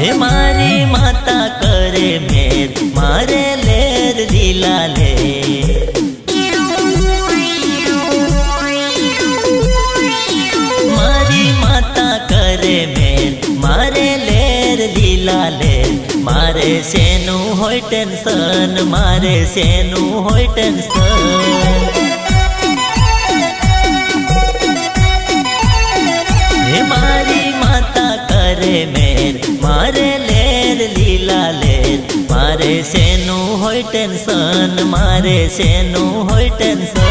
हे मारी माता करे मेर मारे लेर लीला ले। मारी माता करे मेर मारे लेर लीला ले। मारे सेनु होय टेंशन मारे सेनु होय टेंशन। हे मारी माता करे मेर मारे लेर लीला लेर। मारे सेनु होय टेंशन मारे सेनु होय टेंशन।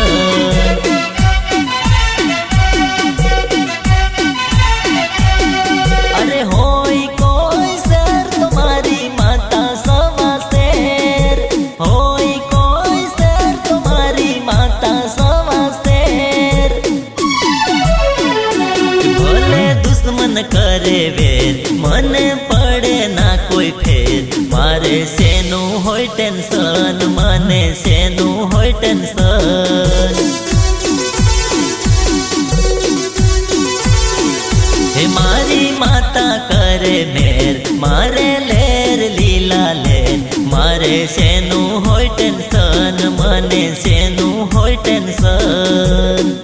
अरे होय कोई शेर तुम्हारी माता सवा शेर। होय कोई शेर तुम्हारी माता सवा शेर। भले दुश्मन करे वेर मन पड़े ना कोई फेर। मारे सेनु होय टेंशन माने सेनु होय टेंशन। हे मारी माता करे मेर मारे लेर लीला लेर। मारे सेनु होय टेंशन माने सेनु होय टेंशन।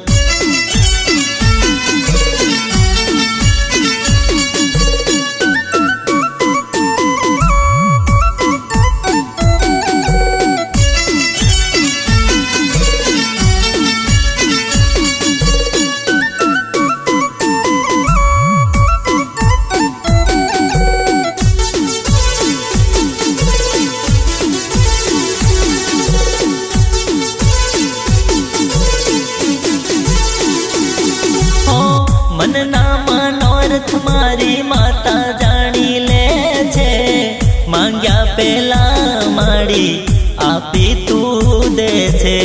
मन ना मनोरथ मारी माता जानी ले छे। मांग्या पेला माड़ी आपी तू दे छे।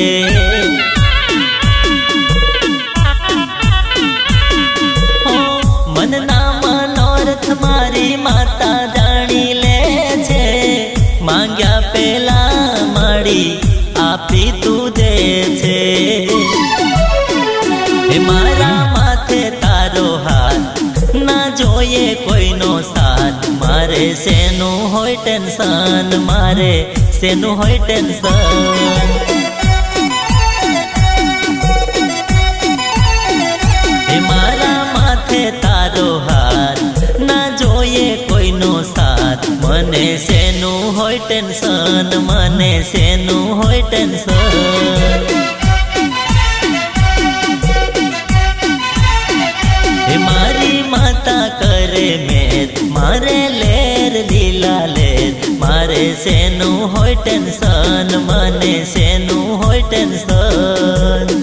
मन ना मनोरथ मारी माता जानी ले छे। मांग्या पेला माड़ी आपी तू दे छे। हे मारा माथे तारो हाथ ना जोये कोई नो साथ। मारे सेनु होय टेंशन मारे सेनु होय टेंशन। हे मारा माथे तारो हाथ ना जोये कोई नो साथ। मने सेनु होय टेंशन मने सेनु होय टेंशन। हे मारी माता करे मेर मारे लेर लीला लेर। मारे सेनु होय टेंशन माने सेनु होय टेंशन।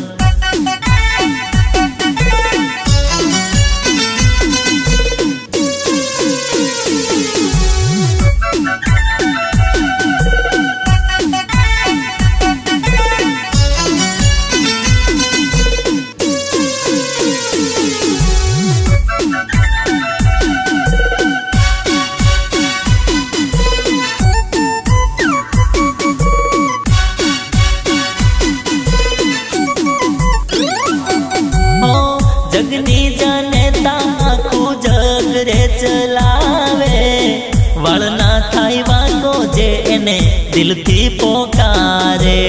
जगनी जनता आखू जग रे चलावे। वळना थाय वाको जे एने दिल थी पोकारे।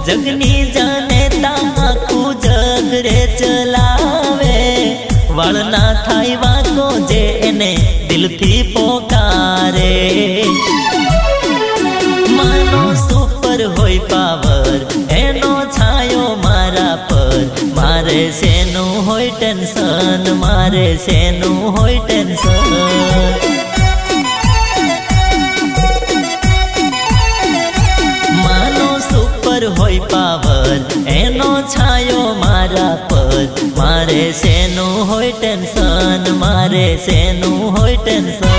जगनी जनता आखू जग रे चलावे। वळना थाय वाको जे एने दिल थी पोकारे। मानो सुपर होय पावर एनो छायो मारा पर। मारे सेनु होय टेंशन मारे सेनु होय टेंशन। मानो सुपर होय पावर एनो छायो मारा पर। मारे सेनु होय टेंशन मारे सेनु होय टेंशन।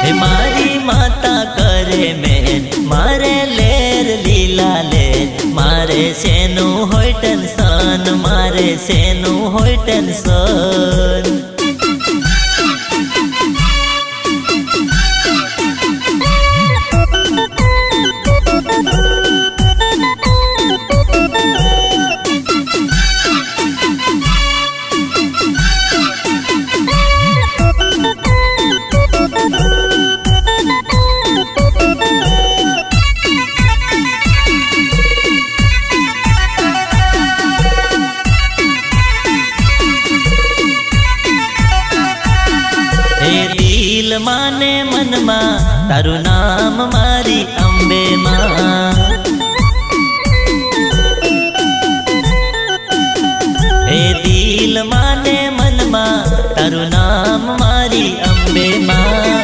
हे मारी माता करे मेर मारे लेर लीला लेर। मारे सेनु होय टेंशन मारे सेनु होय टेंशन। हे દિલ માને મનમાં તારું નામ મારી અંબે માં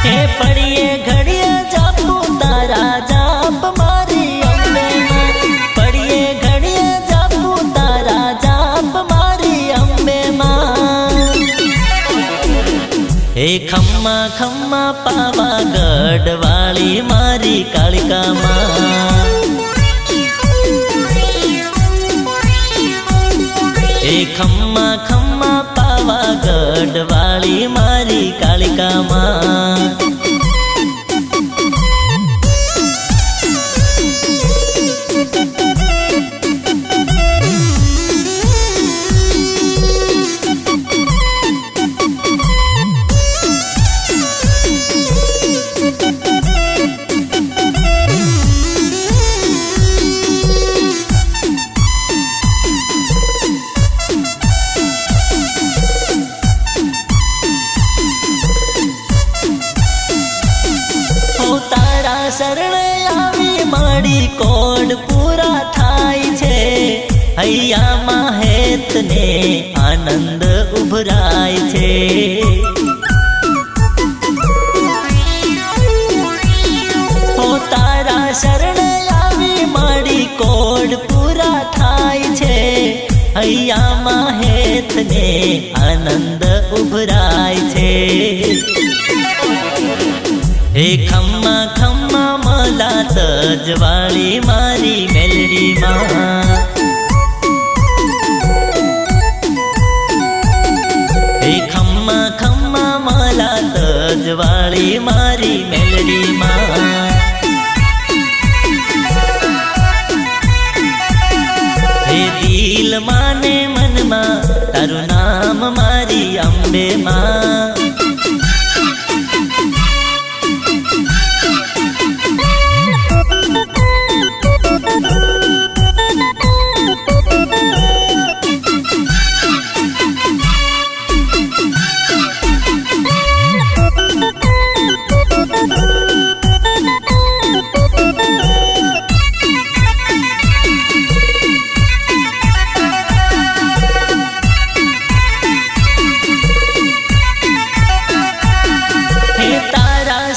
હે પડીએ ઘડીએ જાપું તારા જાપ મારી અંબે માં પડીએ ઘડીએ જાપું તારા જાપ મારી અંબે માં હે ખમ્મા ખમ્મા પાવાગઢ વાળી મારી કાળિકા માં हे खम्मा खम्मा पावागढ़ वाली मारी कालिका मां शरणे आवी माड़ी कोड पूरा थाय छे हैया माहेत ने आनंद उभराय छे हो तारा शरणे आवी माड़ी कोड पूरा थाय छे हैया माहेत ने आनंद उभराय छे हे खम्मा खम्मा मला तजवाड़ी मारी मेलडी मां हे खम्मा खम्मा मला तजवाड़ी मारी मेलडी मां हे दिल माने मन मा तारू नाम मारी अंबे मां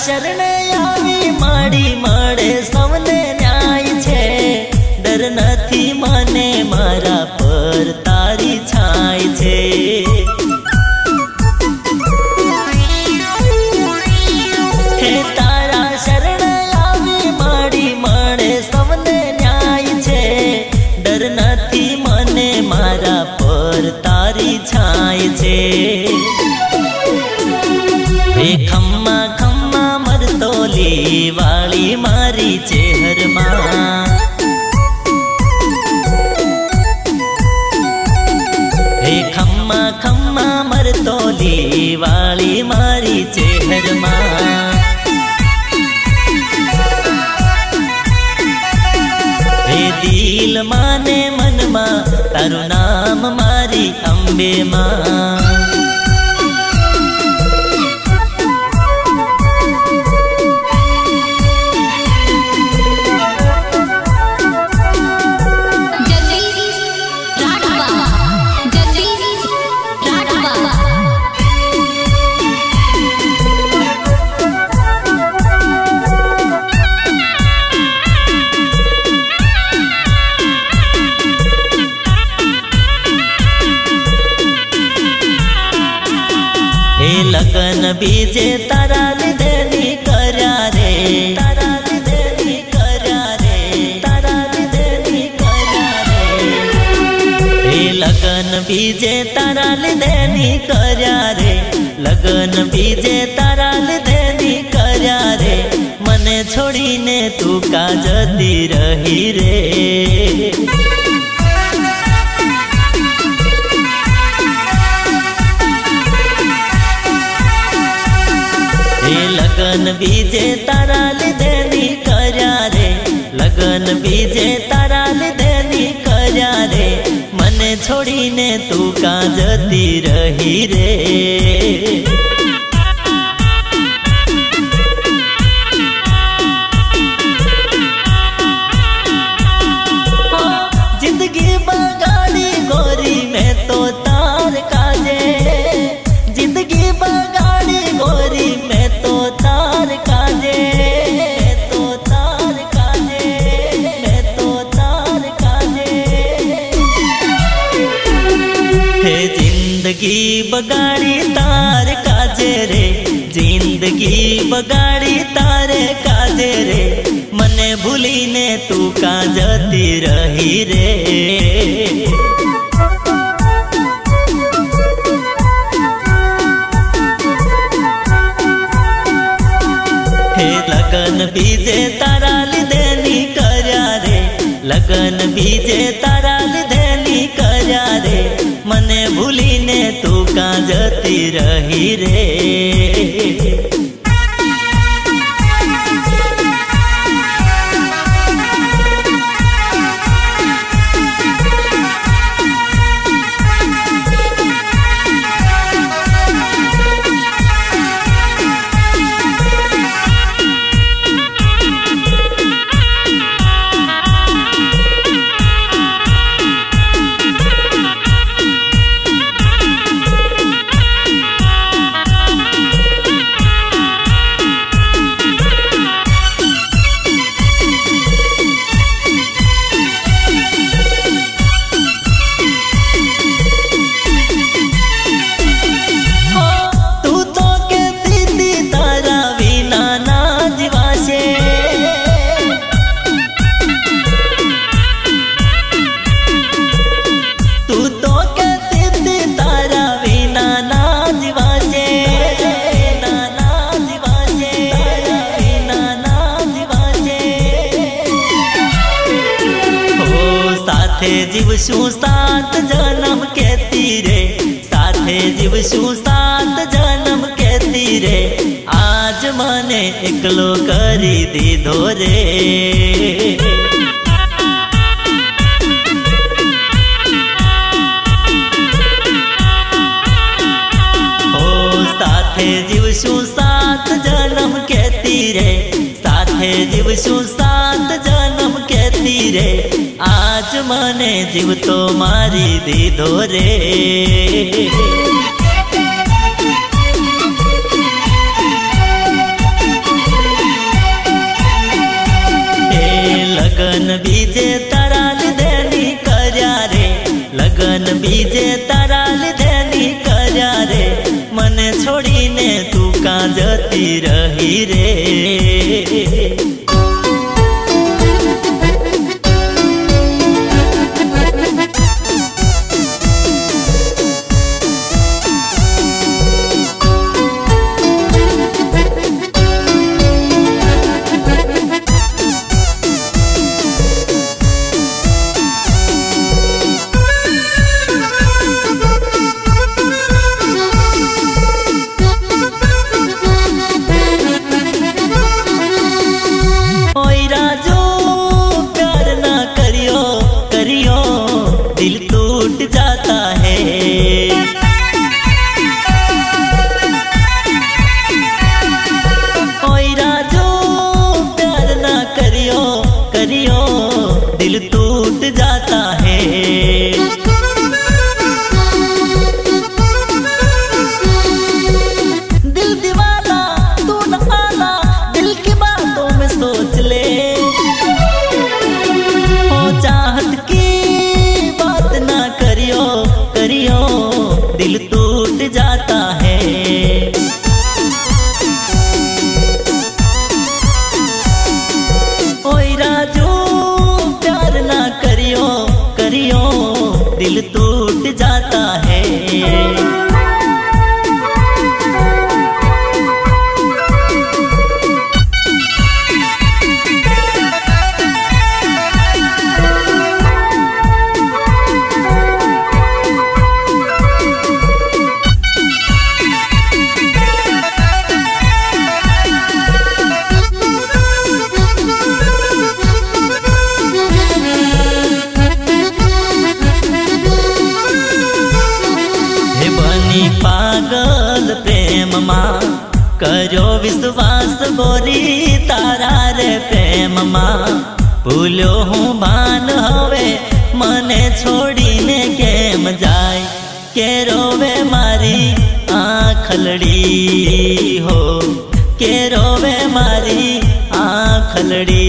शरणे आवी माड़ी मळे सौने न्याय छे डर नथी मने मारा पर तारी छाय छे हे तारा शरणे आवी माड़ी मळे सौने न्याय छे डर नथी मने मारा पर तारी छाय छे हे खम्मा खम्मा मरतोली वाली मारी चेहर मां हे खम्मा खम्मा मरतोली वाली मारी चेहर मां हे दिल माने मन मा तारू नाम मारी अंबे मां लगन बीजे तारा लिधे नी कर्या रे तारा लिधे नी कर्या रे तारा लिधे नी कर्या रे हे लगन बीजे तारा लिधे नी कर्या रे लगन बीजे तारा लिधे नी कर्या रे मने छोड़ीने तू का जती रही रे लगन बीजे तारा लिधे नी कर्या रे लगन बीजे तारा लिधे नी कर्या रे मने छोड़ीने तू का जती रही रे जिंदगी बगाड़ी तारे काजे रे मने भूलीने तू का जती रही रे। हे लगन बीजे तारा लीधे नी कर्या रे, लगन बीजे तारा लीधे नी कर्या रे मने भूलीने तू का जती रही रे। जीवशु सात जन्म के तीरे, साथे जीवशु सात जन्म के तीरे आज मने एकलो करी दीधो रे। ओ साथे जीवशु सात जन्म के तीरे, साथे जीवशु सात जन्म के तीरे आज मने जीव तो मारी दीधो रे। लगन बीजे तारा लीधे नी कर्या रे, लगन बीजे तारा लीधे नी कर्या रे मने छोड़ीने तू का जती रही रे। दिल टूट जाता है, ओई राजो प्यार ना करियो करियो दिल टूट जाता है। दिल दीवाना तू न आना, दिल की बातों में सोच ले, हो चाहत की करियो दिल टूट जाता है। ओई राजू प्यार ना करियो करियो दिल टूट जाता है। पागल प्रेम माँ करो विश्वास गोरी तारा रे प्रेम माँ भूलो हूँ बान हवे मने छोड़ी ने केम जाय के रोवे मारी आँखलड़ी हो, के रोवे मारी आँखलड़ी।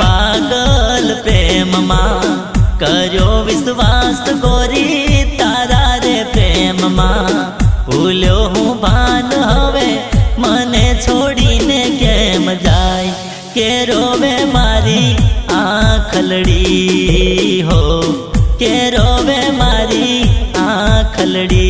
पागल માં કર્યો વિશ્વાસ ગોરી તારા રે પ્રેમ માં ભૂલ્યો હું ભાન હવે મને છોડીને કેમ જાય કે રોવે મારી આંખલડી હો કે રોવે મારી આંખલડી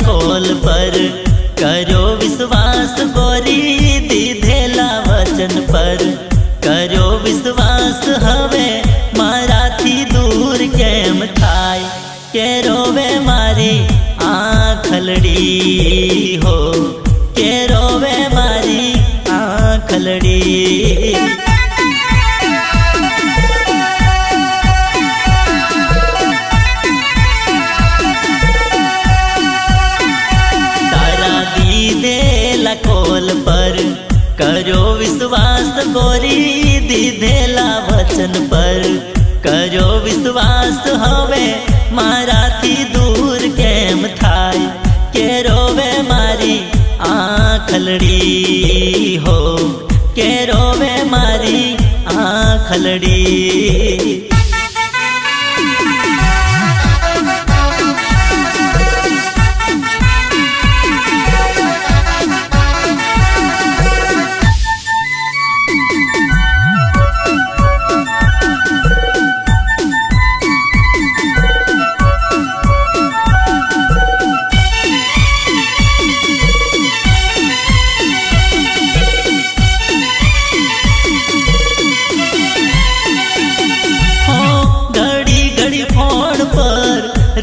कोल पर करो विश्वास गोरी दीधेला वचन पर करो विश्वास हवे माराथी दूर केम थाय के रोवे मारी आंखलड़ी हो के रोवे मारी आंखलड़ी कोल पर करो विश्वास गोरी दीधेला वचन पर करो विश्वास हवे माराथी दूर केम थाय के रोवे मारी आंखलड़ी हो के रोवे मारी आंखलड़ी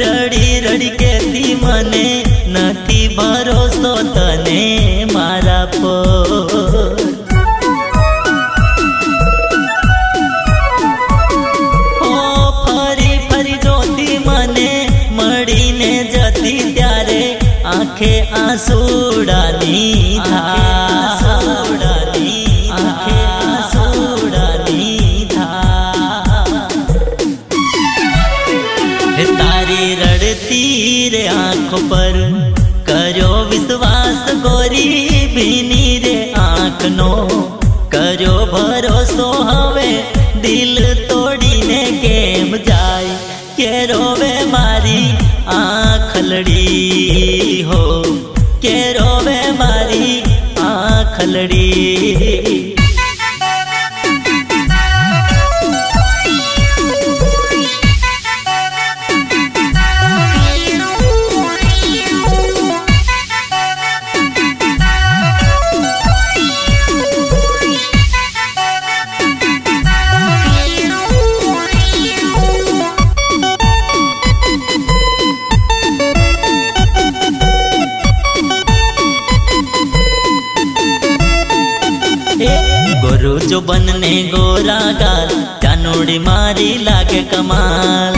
रड़ी रड़ी कहती मने नथी भरोसो तने मारा पर ओ फरी फरी जोती मने मळीने जती त्यारे आंखे आंसुडानी था आंखे आंसुडानी था तारी रड़ती रे आँखों पर करो विश्वास गोरी भीनी रे आँख नो करो भरोसो हवे दिल तोड़ी ने केम जाय के रोवे मारी आँखलड़ी हो के रोवे मारी आँखलड़ी गोरू जो बनने गोरा गाल जानोड़ी मारी लागे कमाल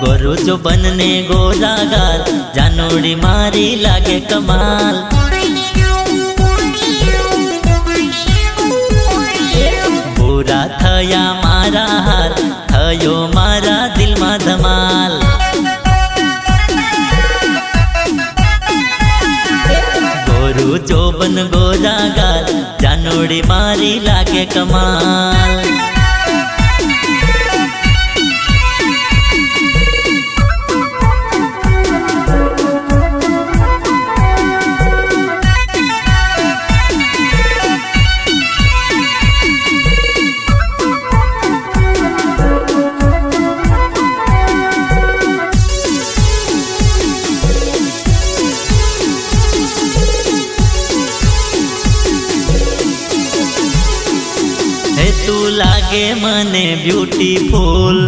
गोरू जो बनने गोरा गाल जानोड़ी मारी लागे कमाल बुरा थया मारा हाल थयो मारा दिल में धमाल गोरू जोबन गोरा गाल जानोड़ी मारी लागे कमाल तू लागे मने ब्यूटीफुल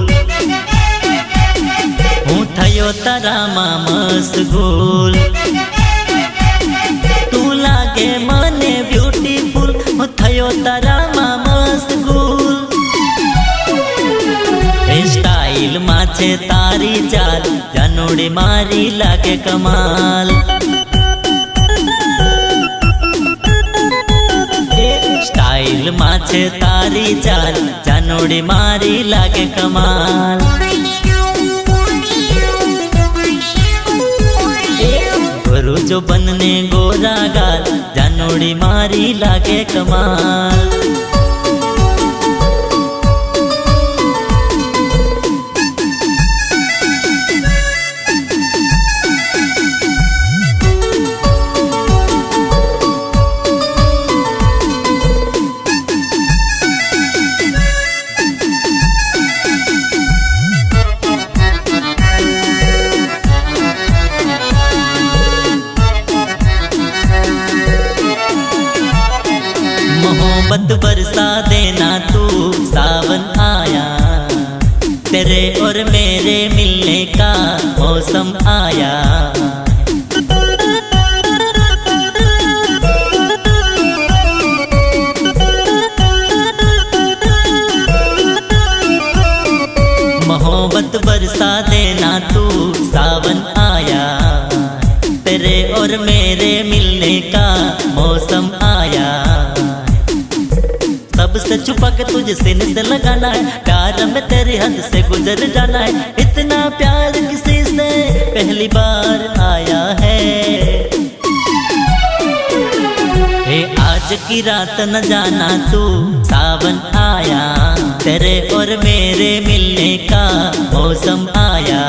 हूँ थयो तारा मां मशगूल तू लागे मने ब्यूटीफुल हूँ थयो तारा मां मशगूल स्टाइल माछे तारी चाल जानोड़ी मारी लागे कमाल स्टाइल माछ माथे तारी चाल जानोड़ी मारी लागे कमाल। गोरू जो बनने गोरा गाल जानोड़ी मारी लागे कमाल। मोहब्बत बरसा देना तू सावन आया, तेरे और मेरे मिलने का मौसम आया। मोहब्बत बरसा देना तू सावन आया, तेरे और मेरे मिलने का मौसम आया। सबसे छुपा के तुझे सीने से लगाना है, प्यार में तेरी हद से गुजर जाना है। इतना प्यार किसी से पहली बार आया है। हे आज की रात न जाना तू सावन आया, तेरे और मेरे मिलने का मौसम आया।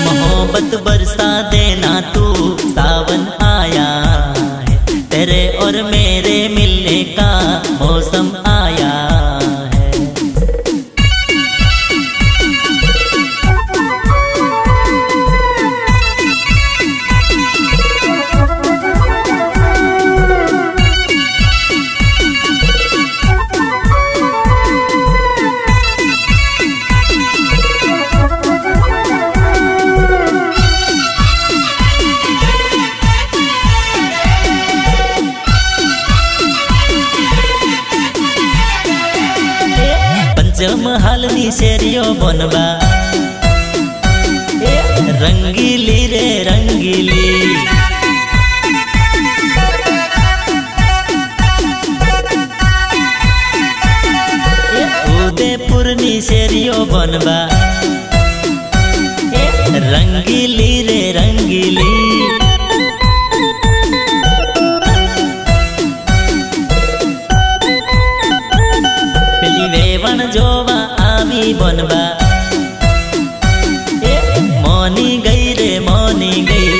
मोहब्बत बरसा देना तू सावन आया, तेरे और मेरे मिलने का मौसम आया है। महल नी शेरियो बनबा रंगीली रे रंगीली। उदयपुर नी शेरियो बनबा रंगीली रे रंगीली। वेवण जोवा आवी बनबा मोनी गई रे मोनी गई।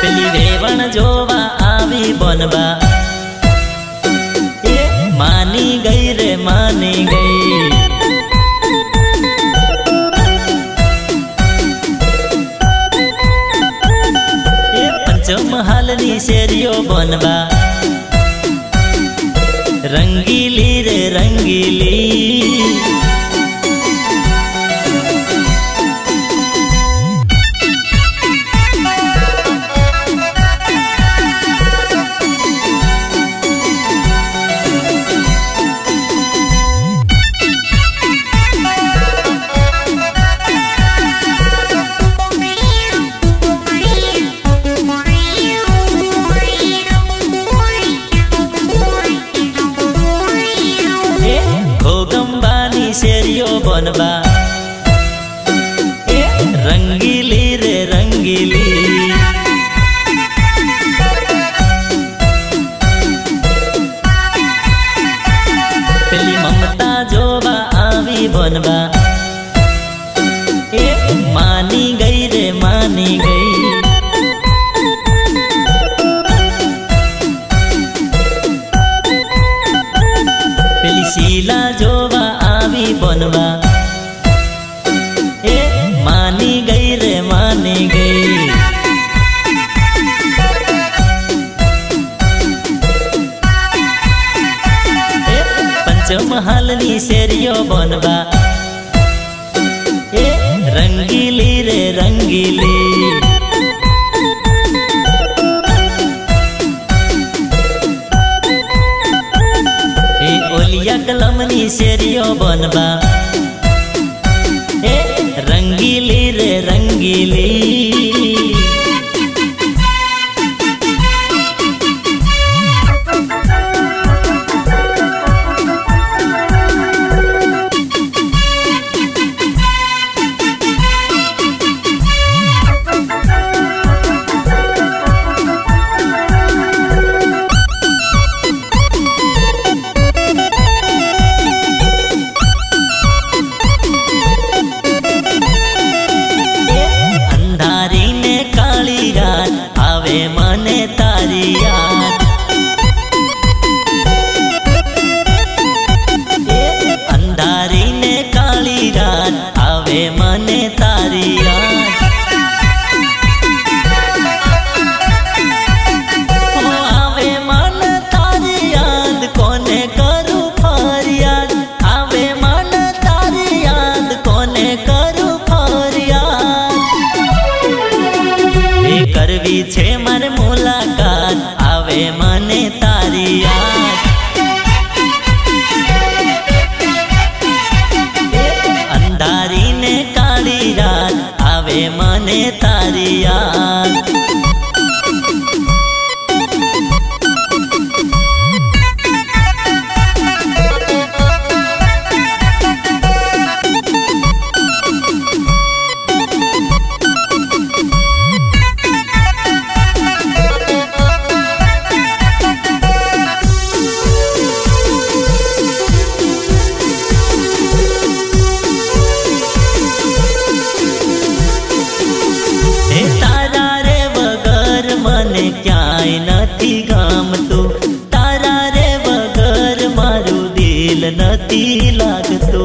पेली वेवण जोवा आवी बनबा मानी गई रे मानी गई। महल नी शेरियो बनबा रंगीली रे रंगीली। शेरियो बनबा रंगीली रे रंगीली। पेली ममता जोवा आवी बनबा मानी गई रे मानी गई। पेली शीला जोवा आवी बनबा मानी गई रे मानी गई। पंचमहाल नी शेरियो बनबा रंगीली रे रंगीली। ओलिया कलमनी शेरियो बनबा ए रंगीली रे रंगीली मने तारी याद अंधारी ने काली रात आवे मने तारी याद आवे मन तारी याद कोने करू फरियाद आवे मन तारी याद कोने करू फरियाद करवी छे मारे मुलाकात आवे मने तारी याद अंधारी ने काली रात आवे मने तारी याद क्याय नथी गमतु तारा रे वगर मारू दिल नथी लागतु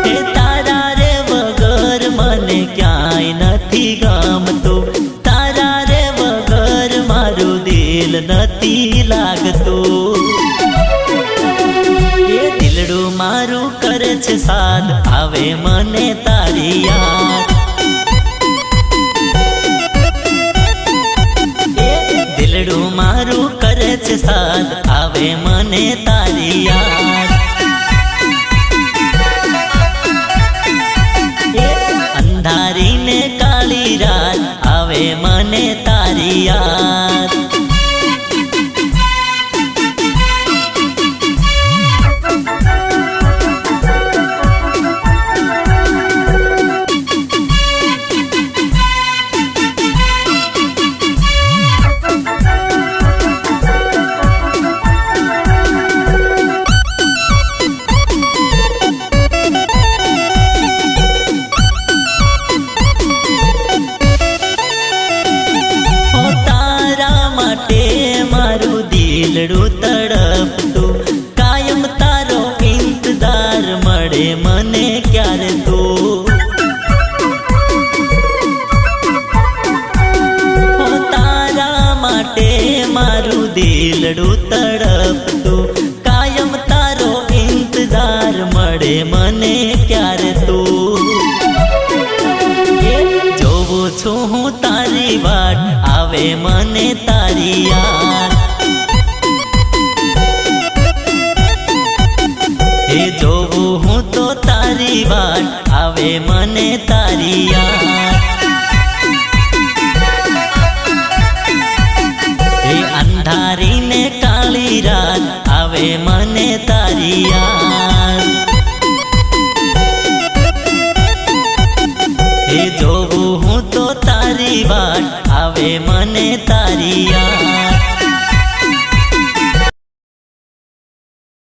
हे तारा रे वगर मने क्याय नथी गमतु तारा रे वगर मारू दिल नथी लागतु ये दिलडू मारू करे छे साथ आवे मने तारी याद दिलडू मारू करे छे साथ आवे मने तारी याद अंधारी ने काली रात आवे मने तारी याद मारू दिलडू तड़पतु कायम तारो इंतजार मळे मने क्यारे तू तारा माटे मारू दिलडू तड़पतु कायम तारो इंतजार मळे मने क्यारे तू जोवुं छुं हूँ तारी वाट आवे मने तारी याद हे जोवुं हूँ तो तारी वाट आवे मने तारी याद हे अंधारी ने काली रात आवे मने तारी याद